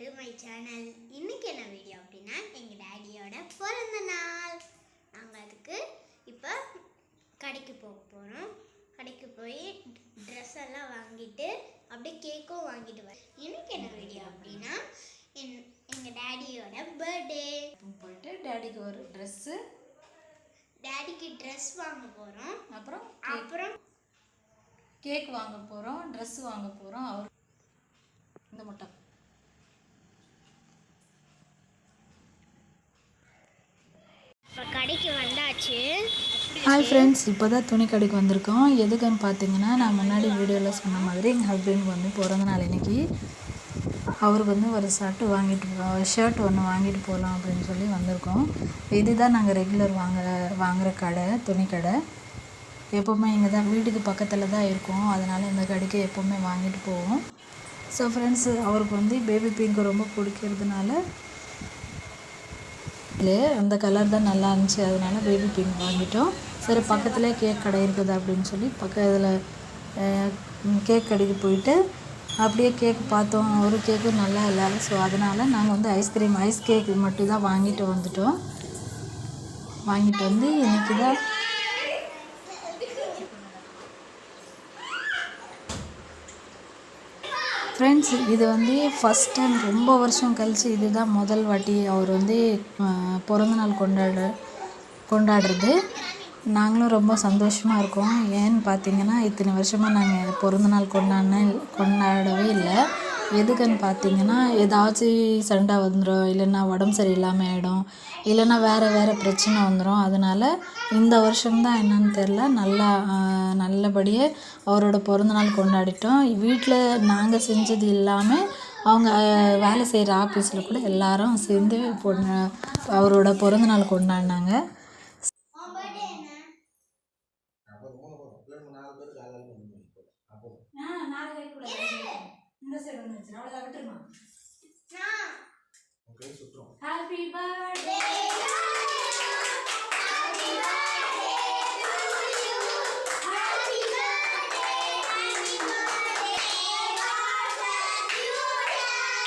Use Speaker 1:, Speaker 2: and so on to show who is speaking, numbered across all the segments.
Speaker 1: To my channel. இன்னைக்கு என்ன video அப்படின்னா எங்கள் டேடியோட பிறந்த நாள். நாங்கள் அதுக்கு இப்போ கடைக்கு போக போகிறோம். கடைக்கு போய் ட்ரெஸ் எல்லாம் வாங்கிட்டு அப்படியே கேக்கும் வாங்கிட்டு வரோம். இன்னைக்கு என்ன வீடியோ அப்படின்னா எங்கள் டேடியோட பர்த்டே.
Speaker 2: போயிட்டு டேடிக்கு ஒரு ட்ரெஸ்ஸு,
Speaker 1: டேடிக்கு ட்ரெஸ் வாங்க போகிறோம். அப்புறம்
Speaker 2: கேக் வாங்க போகிறோம், ட்ரெஸ் வாங்க போகிறோம். அவர் இந்த முட்டை
Speaker 1: இப்போ கடைக்கு வந்தாச்சு.
Speaker 2: ஹாய் ஃப்ரெண்ட்ஸ், இப்போ தான் துணி கடைக்கு வந்திருக்கோம். எதுக்குன்னு பார்த்தீங்கன்னா, நான் முன்னாடி வீடியோவில் சொன்ன மாதிரி எங்கள் ஹஸ்பண்டுக்கு வந்து பிறந்த நாள் இன்னைக்கு. அவருக்கு வந்து ஒரு ஷர்ட் ஒன்று வாங்கிட்டு போகலாம் அப்படின்னு சொல்லி வந்திருக்கோம். இதுதான் நாங்கள் ரெகுலர் வாங்குகிற கடை, துணி கடை. எப்போவுமே இங்கே தான் வீட்டுக்கு பக்கத்தில் தான் இருக்கும். அதனால் இந்த கடைக்கு எப்போவுமே வாங்கிட்டு போவோம். ஸோ ஃப்ரெண்ட்ஸ், அவருக்கு வந்து பேபி பிங்க் ரொம்ப பிடிக்கிறதுனால அந்த கலர் தான் நல்லா இருந்துச்சு. அதனால பேபி பிங்க் வாங்கிட்டோம். சரி, பக்கத்தில் கேக் கடை இருக்குது அப்படின்னு சொல்லி பக்கத்தில் கேக் கடைக்கு போயிட்டு அப்படியே கேக் பார்த்தோம். ஒரு கேக்கும் நல்லா இல்லை. ஸோ அதனால் நாங்கள் வந்து ஐஸ் கேக் மட்டும் தான் வாங்கிட்டு வந்துட்டோம். வாங்கிட்டு வந்து இன்றைக்கி தான் ஃப்ரெண்ட்ஸ், இது வந்து ஃபஸ்ட் டைம் ரொம்ப வருஷம் கழித்து இதுதான் முதல் வாட்டி அவர் வந்து பிறந்தநாள் கொண்டாடுறது. நாங்களும் ரொம்ப சந்தோஷமாக இருக்கோம். ஏன்னு பார்த்தீங்கன்னா, இத்தனை வருஷமாக நாங்கள் பிறந்தநாள் கொண்டாடவே இல்லை. எதுக்குன்னு பார்த்தீங்கன்னா, ஏதாச்சும் சண்டை வந்துடும், இல்லைன்னா உடம்பு சரியில்லாமல் ஆகிடும், இல்லைன்னா வேறு பிரச்சனை வந்துடும். அதனால் இந்த வருஷம்தான் என்னன்னு தெரில, நல்லபடியே அவரோட பிறந்தநாள் கொண்டாடிட்டோம். வீட்டில் நாங்கள் செஞ்சது இல்லாமல் அவங்க வேலை செய்கிற ஆஃபீஸில் கூட எல்லாரும் சேர்ந்து அவரோட பிறந்தநாள் கொண்டாடினாங்க. Happy birthday, happy birthday to you, happy birthday, happy birthday, God bless you,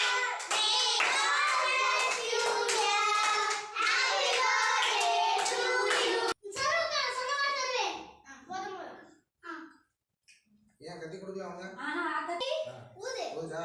Speaker 2: may God bless you, happy birthday to you.
Speaker 3: ஏன் கத்தி கொடுக்கல அவங்க?
Speaker 2: கத்தி
Speaker 3: ஊதுடா.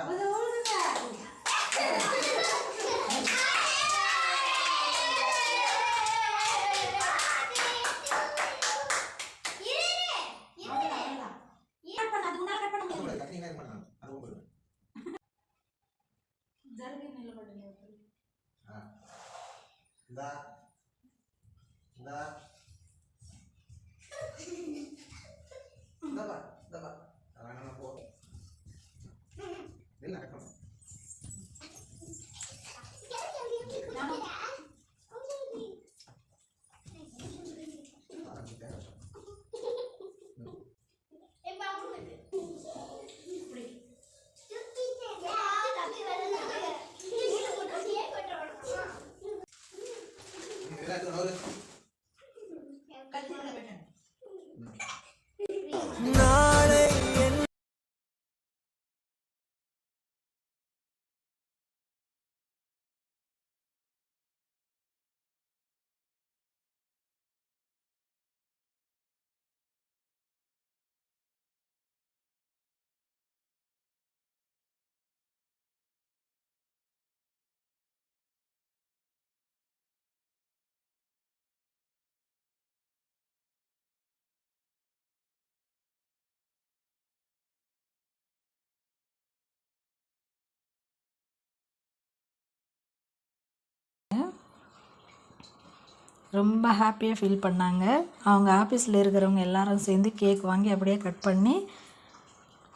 Speaker 2: ரொம்ப ஹாப்பியாக ஃபீல் பண்ணாங்க. அவங்க ஆஃபீஸில் இருக்கிறவங்க எல்லாரும் சேர்ந்து கேக் வாங்கி அப்படியே கட் பண்ணி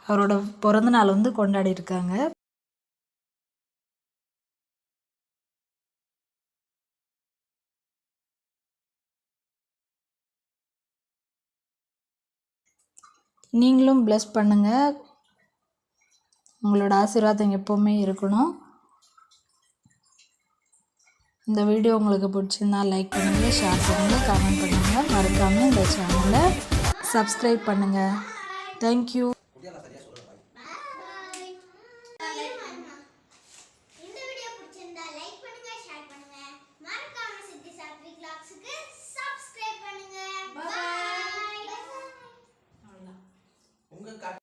Speaker 2: அவரோட பிறந்தநாள் வந்து கொண்டாடி இருக்காங்க. நீங்களும் ப்ளஸ் பண்ணுங்கள். உங்களோட ஆசீர்வாதம் எப்போவுமே இருக்கணும். இந்த வீடியோ உங்களுக்கு பிடிச்சிருந்தா லைக் பண்ணுங்கள், ஷேர் பண்ணுங்கள், கமெண்ட் பண்ணுங்கள். மறக்காமல் இந்த சேனலை சப்ஸ்கிரைப் பண்ணுங்கள். தேங்க்யூ.
Speaker 3: உங்க